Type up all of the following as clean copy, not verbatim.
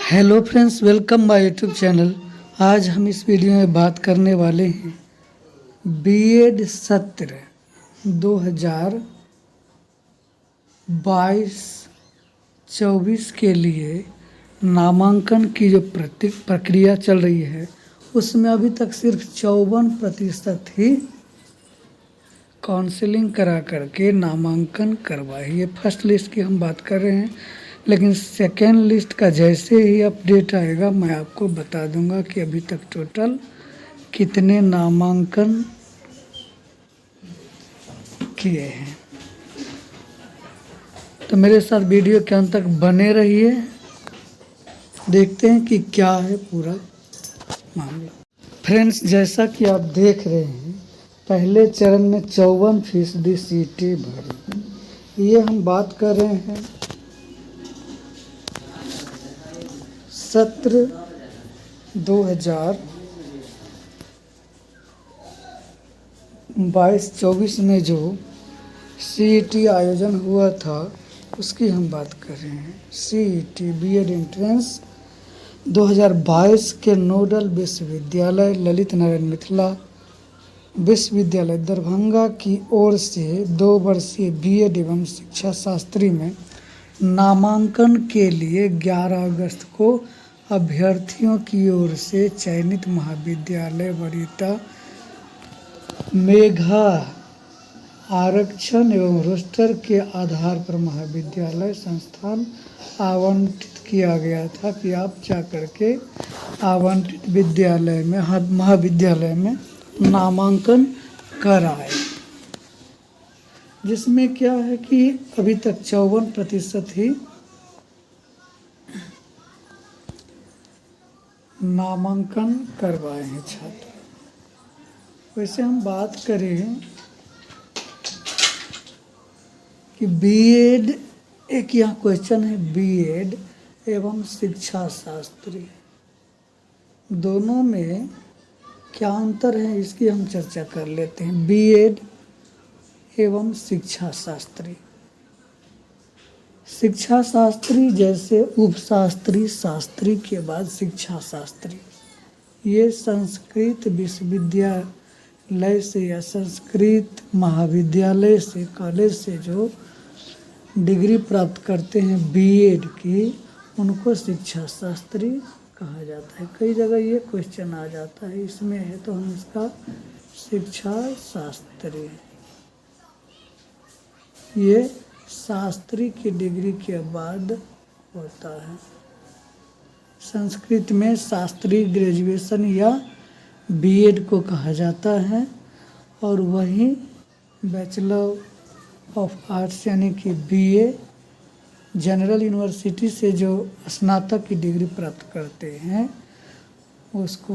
Hello friends, welcome my YouTube channel. आज हम इस वीडियो में बात करने वाले हैं बीएड सत्र 2022-24 के लिए नामांकन की जो प्रक्रिया चल रही है उसमें अभी तक सिर्फ 54% ही काउंसलिंग करा करके नामांकन करवाई। ये फर्स्ट लिस्ट की हम बात कर रहे हैं, लेकिन सेकेंड लिस्ट का जैसे ही अपडेट आएगा मैं आपको बता दूंगा कि अभी तक टोटल कितने नामांकन किए हैं। तो मेरे साथ वीडियो के अंत तक बने रहिए, देखते हैं कि क्या है पूरा मामला। फ्रेंड्स, जैसा कि आप देख रहे हैं, पहले चरण में 54% सीटें भरी। ये हम बात कर रहे हैं सत्र 2022-24 में जो सीईटी आयोजन हुआ था उसकी हम बात कर रहे हैं। सीईटी बीएड एंट्रेंस 2022 के नोडल विश्वविद्यालय ललित नारायण मिथिला विश्वविद्यालय दरभंगा की ओर से 2 वर्षीय बीएड एवं शिक्षा शास्त्री में नामांकन के लिए 11 अगस्त को अभ्यर्थियों की ओर से चयनित महाविद्यालय वरीयता मेधा आरक्षण एवं रोस्टर के आधार पर महाविद्यालय संस्थान आवंटित किया गया था कि आप जा करके आवंटित विद्यालय में महाविद्यालय में नामांकन कराए, जिसमें क्या है कि अभी तक 54% ही नामांकन करवाए हैं छात्र। वैसे हम बात करें कि बीएड, एक यहाँ क्वेश्चन है, बीएड एवं शिक्षा शास्त्री दोनों में क्या अंतर है, इसकी हम चर्चा कर लेते हैं। बीएड एवं शिक्षा शास्त्री, शिक्षा शास्त्री जैसे उपशास्त्री, शास्त्री के बाद शिक्षा शास्त्री, ये संस्कृत विश्वविद्यालय से या संस्कृत महाविद्यालय से, कॉलेज से जो डिग्री प्राप्त करते हैं बीएड की, उनको शिक्षा शास्त्री कहा जाता है। कई जगह ये क्वेश्चन आ जाता है, इसमें है तो हम इसका शिक्षा शास्त्री, ये शास्त्री की डिग्री के बाद होता है। संस्कृत में शास्त्री ग्रेजुएशन या बीएड को कहा जाता है, और वही बैचलर ऑफ आर्ट्स यानी कि बीए जनरल यूनिवर्सिटी से जो स्नातक की डिग्री प्राप्त करते हैं उसको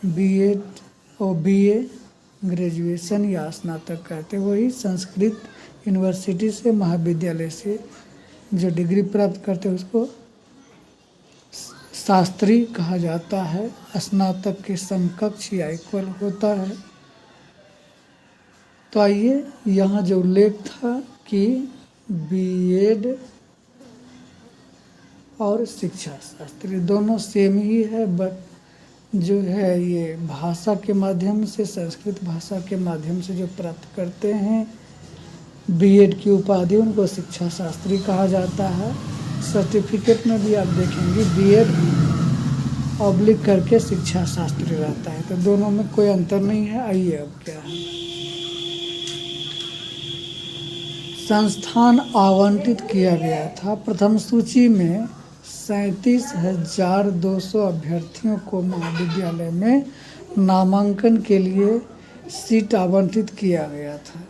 बीएड और बीए ग्रेजुएशन या स्नातक कहते हैं। वही संस्कृत यूनिवर्सिटी से, महाविद्यालय से जो डिग्री प्राप्त करते हैं उसको शास्त्री कहा जाता है। स्नातक के समकक्ष या इक्वल होता है। तो आइए, यहाँ जो उल्लेख था कि बीएड और शिक्षा शास्त्री दोनों सेम ही है, बट जो है ये भाषा के माध्यम से, संस्कृत भाषा के माध्यम से जो प्राप्त करते हैं बीएड की उपाधि, उनको शिक्षा शास्त्री कहा जाता है। सर्टिफिकेट में भी आप देखेंगे बीएड ऑब्लिक करके शिक्षा शास्त्री रहता है, तो दोनों में कोई अंतर नहीं है। आइए अब क्या है, संस्थान आवंटित किया गया था। प्रथम सूची में 37,200 अभ्यर्थियों को महाविद्यालय में नामांकन के लिए सीट आवंटित किया गया था।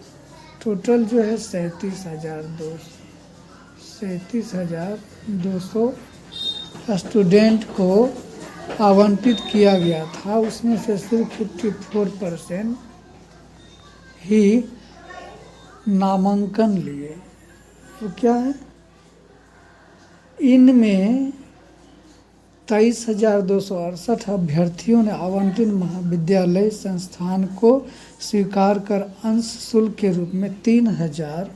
टोटल जो है 37,200 स्टूडेंट को आवंटित किया गया था। उसमें से सिर्फ 54% ही नामांकन लिए। तो क्या है, इनमें 23,268 अभ्यर्थियों ने आवंटित महाविद्यालय संस्थान को स्वीकार कर अंश शुल्क के रूप में 3,000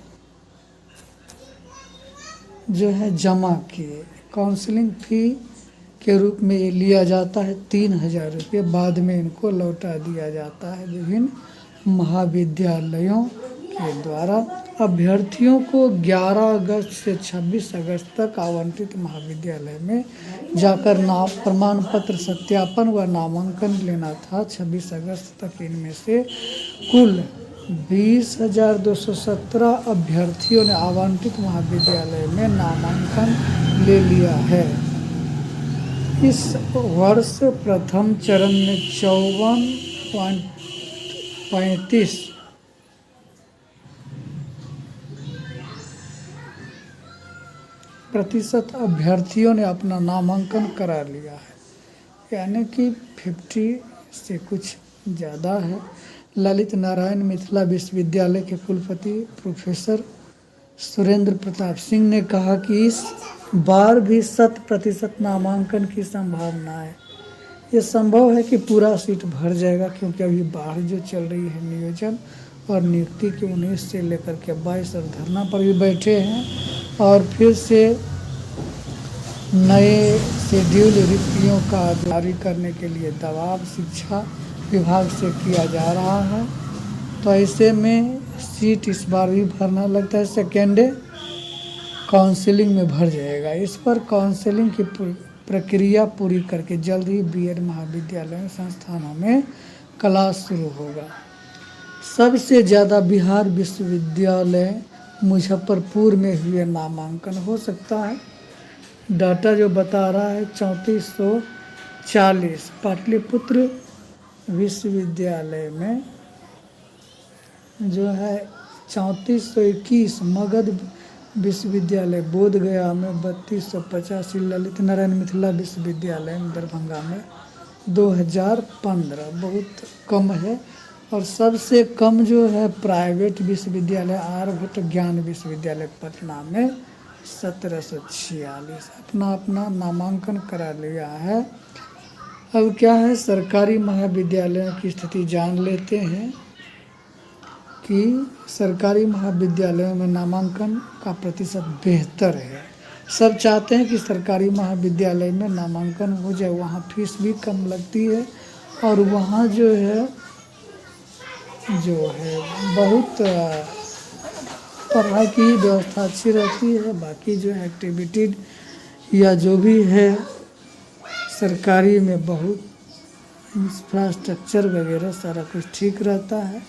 जो है जमा किए। काउंसलिंग फी के रूप में ये लिया जाता है 3,000 रुपये। बाद में इनको लौटा दिया जाता है विभिन्न महाविद्यालयों के द्वारा। अभ्यर्थियों को 11 अगस्त से 26 अगस्त तक आवंटित महाविद्यालय में जाकर नाम प्रमाण पत्र सत्यापन व नामांकन लेना था। 26 अगस्त तक इनमें से कुल 20,217 अभ्यर्थियों ने आवंटित महाविद्यालय में नामांकन ले लिया है। इस वर्ष प्रथम चरण में 54.35% अभ्यर्थियों ने अपना नामांकन करा लिया है, यानी कि 50 से कुछ ज़्यादा है। ललित नारायण मिथिला विश्वविद्यालय के कुलपति प्रोफेसर सुरेंद्र प्रताप सिंह ने कहा कि इस बार भी 100% नामांकन की संभावना है। ये संभव है कि पूरा सीट भर जाएगा, क्योंकि अभी बाढ़ जो चल रही है नियोजन और नियुक्ति के 19 से लेकर के 22 और धरना पर भी बैठे हैं, और फिर से नए शेड्यूल रिक्तियों का जारी करने के लिए दबाव शिक्षा विभाग से किया जा रहा है। तो ऐसे में सीट इस बार भी भरना लगता है सेकेंडे काउंसलिंग में भर जाएगा। इस पर काउंसलिंग की प्रक्रिया पूरी करके जल्द ही बीएड महाविद्यालय संस्थानों में क्लास शुरू होगा। सबसे ज़्यादा बिहार विश्वविद्यालय मुजफ्फरपुर में हुए नामांकन हो सकता है। डाटा जो बता रहा है 3440 पाटलिपुत्र विश्वविद्यालय में जो है 3421, मगध विश्वविद्यालय बोधगया में 3285, ललित नारायण मिथिला विश्वविद्यालय में दरभंगा में 2015, बहुत कम है। और सबसे कम जो है प्राइवेट विश्वविद्यालय आर्यभट्ट ज्ञान विश्वविद्यालय पटना में 1746 अपना नामांकन करा लिया है। अब क्या है, सरकारी महाविद्यालयों की स्थिति जान लेते हैं कि सरकारी महाविद्यालयों में नामांकन का प्रतिशत बेहतर है। सब चाहते हैं कि सरकारी महाविद्यालय में नामांकन हो जाए, वहाँ फीस भी कम लगती है और वहाँ जो है बहुत पढ़ाई की व्यवस्था अच्छी रहती है। बाकी जो है एक्टिविटी या जो भी है सरकारी में बहुत इंफ्रास्ट्रक्चर वगैरह सारा कुछ ठीक रहता है।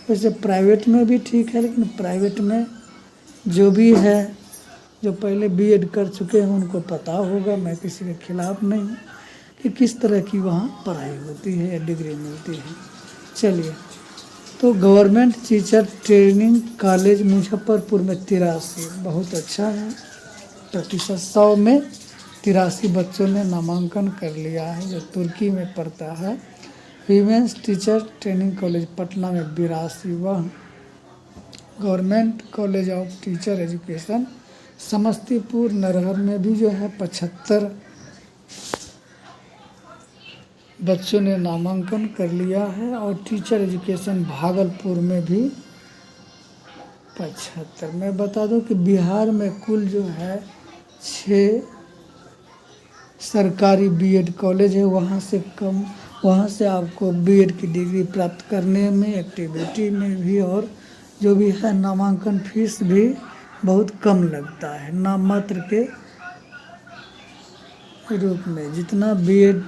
वैसे प्राइवेट में भी ठीक है, लेकिन प्राइवेट में जो भी है, जो पहले बीएड कर चुके हैं उनको पता होगा, मैं किसी के खिलाफ नहीं हूँ, कि किस तरह की वहाँ पढ़ाई होती है या डिग्री मिलती है। चलिए, तो government teacher training college Muzaffarpur में 83, बहुत अच्छा है प्रतिशत। 100 में 83 बच्चों ने नामांकन कर लिया है, जो तुर्की में पड़ता है। Women's teacher training college Patna में 82, वह government college of teacher education Samastipur Narhar में भी जो है 75 बच्चों ने नामांकन कर लिया है। और टीचर एजुकेशन भागलपुर में भी 75। मैं बता दूं कि बिहार में कुल जो है 6 सरकारी बीएड कॉलेज है। वहाँ से आपको बीएड की डिग्री प्राप्त करने में, एक्टिविटी में भी, और जो भी है नामांकन फीस भी बहुत कम लगता है, नाम मात्र के रूप में। जितना बीएड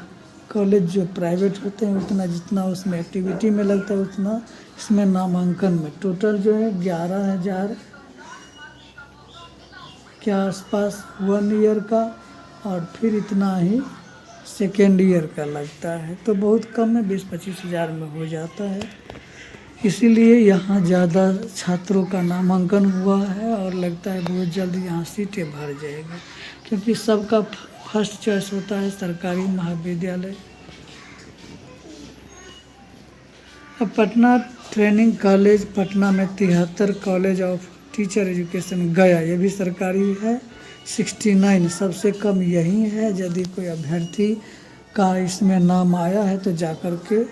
कॉलेज जो प्राइवेट होते हैं उतना जितना उसमें एक्टिविटी में लगता है उतना इसमें नामांकन में। टोटल जो है 11,000 के आसपास 1 ईयर का, और फिर इतना ही सेकेंड ईयर का लगता है। तो बहुत कम है, 20-25 हज़ार में हो जाता है। इसीलिए यहाँ ज़्यादा छात्रों का नामांकन हुआ है और लगता है बहुत जल्दी यहाँ सीटें भर जाएगी, क्योंकि सबका फर्स्ट चॉइस होता है सरकारी महाविद्यालय। अब पटना ट्रेनिंग कॉलेज पटना में 73, कॉलेज ऑफ टीचर एजुकेशन गया, ये भी सरकारी है 69, सबसे कम यही है। यदि कोई अभ्यर्थी का इसमें नाम आया है तो जाकर के